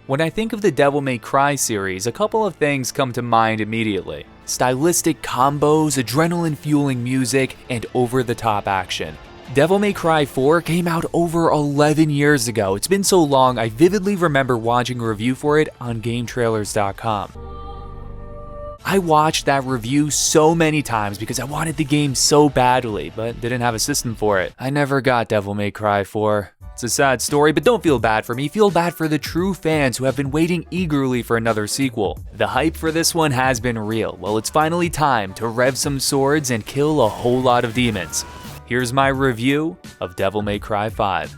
When I think of the Devil May Cry series, a couple of things come to mind immediately. Stylistic combos, adrenaline-fueling music, and over-the-top action. Devil May Cry 4 came out over 11 years ago. It's been so long, I vividly remember watching a review for it on GameTrailers.com. I watched that review so many times because I wanted the game so badly, but didn't have a system for it. I never got Devil May Cry 4. It's a sad story, but don't feel bad for me. Feel bad for the true fans who have been waiting eagerly for another sequel. The hype for this one has been real. Well, it's finally time to rev some swords and kill a whole lot of demons. Here's my review of Devil May Cry 5.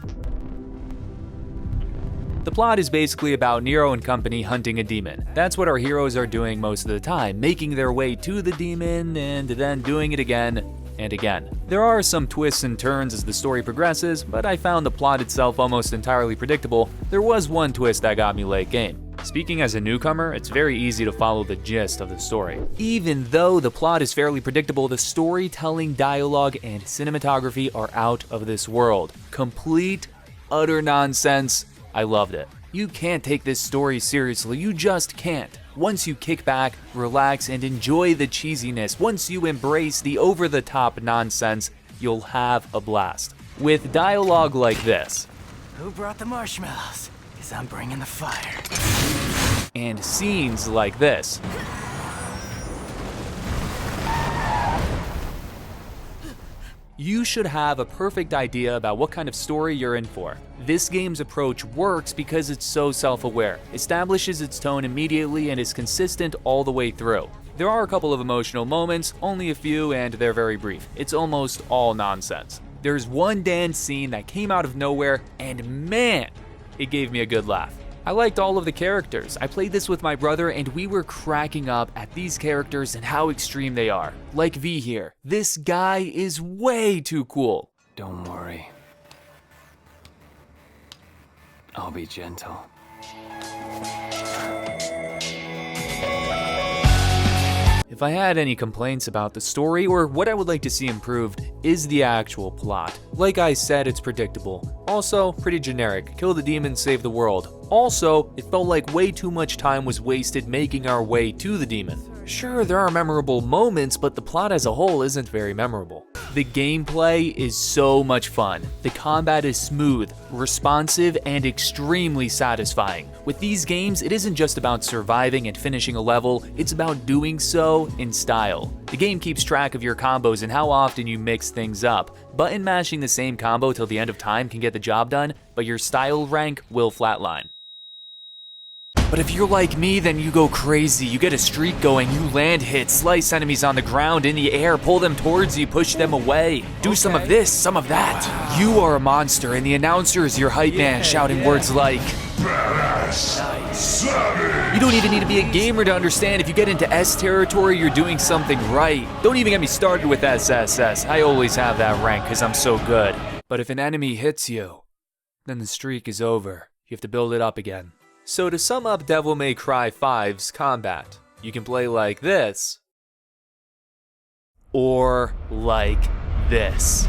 The plot is basically about Nero and company hunting a demon. That's what our heroes are doing most of the time, making their way to the demon and then doing it again and again. There are some twists and turns as the story progresses, but I found the plot itself almost entirely predictable. There was one twist that got me late game. Speaking as a newcomer, it's very easy to follow the gist of the story. Even though the plot is fairly predictable, the storytelling, dialogue, and cinematography are out of this world. Complete, utter nonsense. I loved it. You can't take this story seriously, you just can't. Once you kick back, relax, and enjoy the cheesiness, once you embrace the over-the-top nonsense, you'll have a blast. With dialogue like this. Who brought the marshmallows? 'Cause I'm bringing the fire. And scenes like this. You should have a perfect idea about what kind of story you're in for. This game's approach works because it's so self-aware, establishes its tone immediately, and is consistent all the way through. There are a couple of emotional moments, only a few, and they're very brief. It's almost all nonsense. There's one dance scene that came out of nowhere, and man, it gave me a good laugh. I liked all of the characters. I played this with my brother and we were cracking up at these characters and how extreme they are. Like V here. This guy is way too cool. Don't worry. I'll be gentle. If I had any complaints about the story or what I would like to see improved is the actual plot. Like I said, it's predictable. Also, pretty generic. Kill the demon, save the world. Also, it felt like way too much time was wasted making our way to the demon. Sure, there are memorable moments, but the plot as a whole isn't very memorable. The gameplay is so much fun. The combat is smooth, responsive, and extremely satisfying. With these games, it isn't just about surviving and finishing a level, it's about doing so in style. The game keeps track of your combos and how often you mix things up. Button mashing the same combo till the end of time can get the job done, but your style rank will flatline. But if you're like me, then you go crazy. You get a streak going, you land hits, slice enemies on the ground, in the air, pull them towards you, push them away. Do some of this, some of that. Wow. You are a monster, and the announcer is your hype man shouting words like, "Badass, savage." You don't even need to be a gamer to understand if you get into S territory, you're doing something right. Don't even get me started with SSS. I always have that rank because I'm so good. But if an enemy hits you, then the streak is over. You have to build it up again. So to sum up Devil May Cry 5's combat, you can play like this, or like this.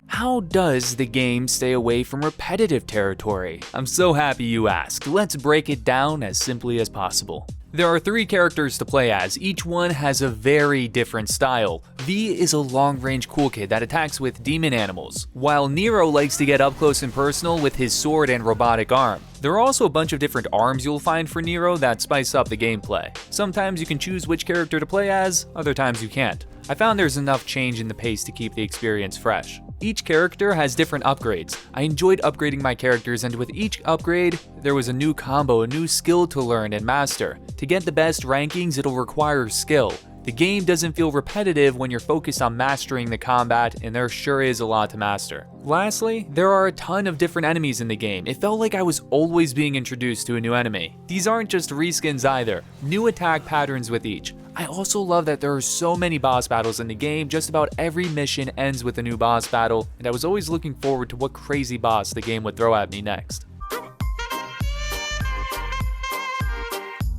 How does the game stay away from repetitive territory? I'm so happy you asked. Let's break it down as simply as possible. There are 3 characters to play as. Each one has a very different style. V is a long-range cool kid that attacks with demon animals, while Nero likes to get up close and personal with his sword and robotic arm. There are also a bunch of different arms you'll find for Nero that spice up the gameplay. Sometimes you can choose which character to play as, other times you can't. I found there's enough change in the pace to keep the experience fresh. Each character has different upgrades. I enjoyed upgrading my characters, and with each upgrade, there was a new combo, a new skill to learn and master. To get the best rankings, it'll require skill. The game doesn't feel repetitive when you're focused on mastering the combat, and there sure is a lot to master. Lastly, there are a ton of different enemies in the game. It felt like I was always being introduced to a new enemy. These aren't just reskins either, new attack patterns with each. I also love that there are so many boss battles in the game. Just about every mission ends with a new boss battle, and I was always looking forward to what crazy boss the game would throw at me next.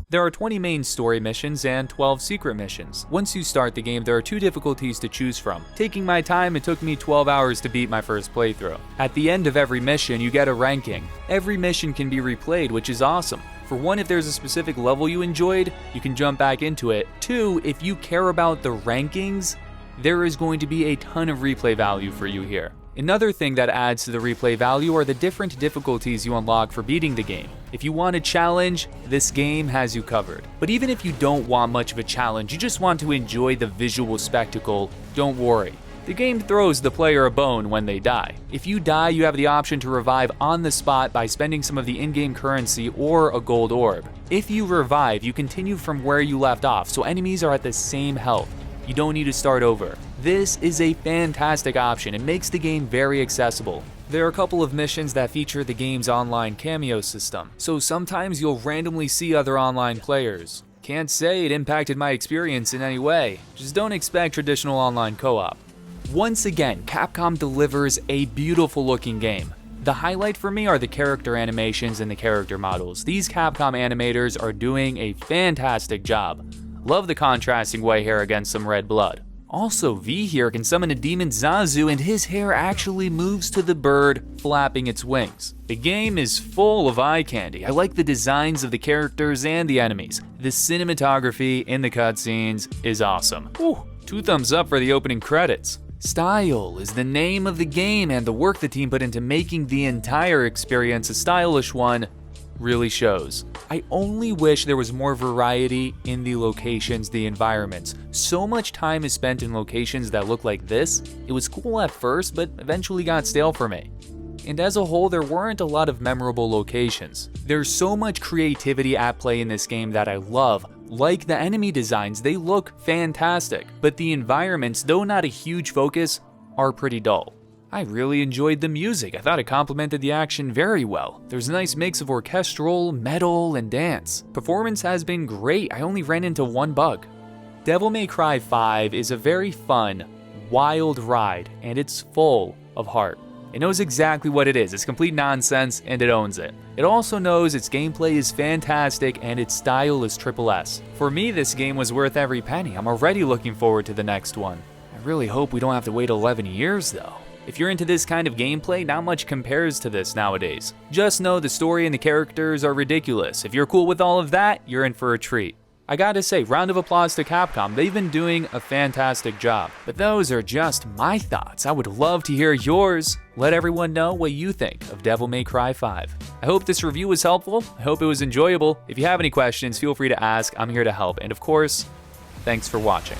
There are 20 main story missions and 12 secret missions. Once you start the game, there are 2 difficulties to choose from. Taking my time, it took me 12 hours to beat my first playthrough. At the end of every mission, you get a ranking. Every mission can be replayed, which is awesome. For one, if there's a specific level you enjoyed, you can jump back into it. 2, if you care about the rankings, there is going to be a ton of replay value for you here. Another thing that adds to the replay value are the different difficulties you unlock for beating the game. If you want a challenge, this game has you covered. But even if you don't want much of a challenge, you just want to enjoy the visual spectacle, don't worry. The game throws the player a bone when they die. If you die, you have the option to revive on the spot by spending some of the in-game currency or a gold orb. If you revive, you continue from where you left off, so enemies are at the same health. You don't need to start over. This is a fantastic option. It makes the game very accessible. There are a couple of missions that feature the game's online cameo system, so sometimes you'll randomly see other online players. Can't say it impacted my experience in any way. Just don't expect traditional online co-op. Once again, Capcom delivers a beautiful looking game. The highlight for me are the character animations and the character models. These Capcom animators are doing a fantastic job. Love the contrasting white hair against some red blood. Also, V here can summon a demon Zazu and his hair actually moves to the bird flapping its wings. The game is full of eye candy. I like the designs of the characters and the enemies. The cinematography in the cutscenes is awesome. Whew, 2 thumbs up for the opening credits. Style is the name of the game, and the work the team put into making the entire experience a stylish one really shows. I only wish there was more variety in the locations, the environments. So much time is spent in locations that look like this. It was cool at first, but eventually got stale for me. And as a whole, there weren't a lot of memorable locations. There's so much creativity at play in this game that I love. Like the enemy designs, they look fantastic, but the environments, though not a huge focus, are pretty dull. I really enjoyed the music. I thought it complemented the action very well. There's a nice mix of orchestral, metal, and dance. Performance has been great. I only ran into one bug. Devil May Cry 5 is a very fun, wild ride, and it's full of heart. It knows exactly what it is. It's complete nonsense, and it owns it. It also knows its gameplay is fantastic, and its style is SS. For me, this game was worth every penny. I'm already looking forward to the next one. I really hope we don't have to wait 11 years, though. If you're into this kind of gameplay, not much compares to this nowadays. Just know the story and the characters are ridiculous. If you're cool with all of that, you're in for a treat. I gotta say, round of applause to Capcom. They've been doing a fantastic job. But those are just my thoughts. I would love to hear yours. Let everyone know what you think of Devil May Cry 5. I hope this review was helpful. I hope it was enjoyable. If you have any questions, feel free to ask. I'm here to help. And of course, thanks for watching.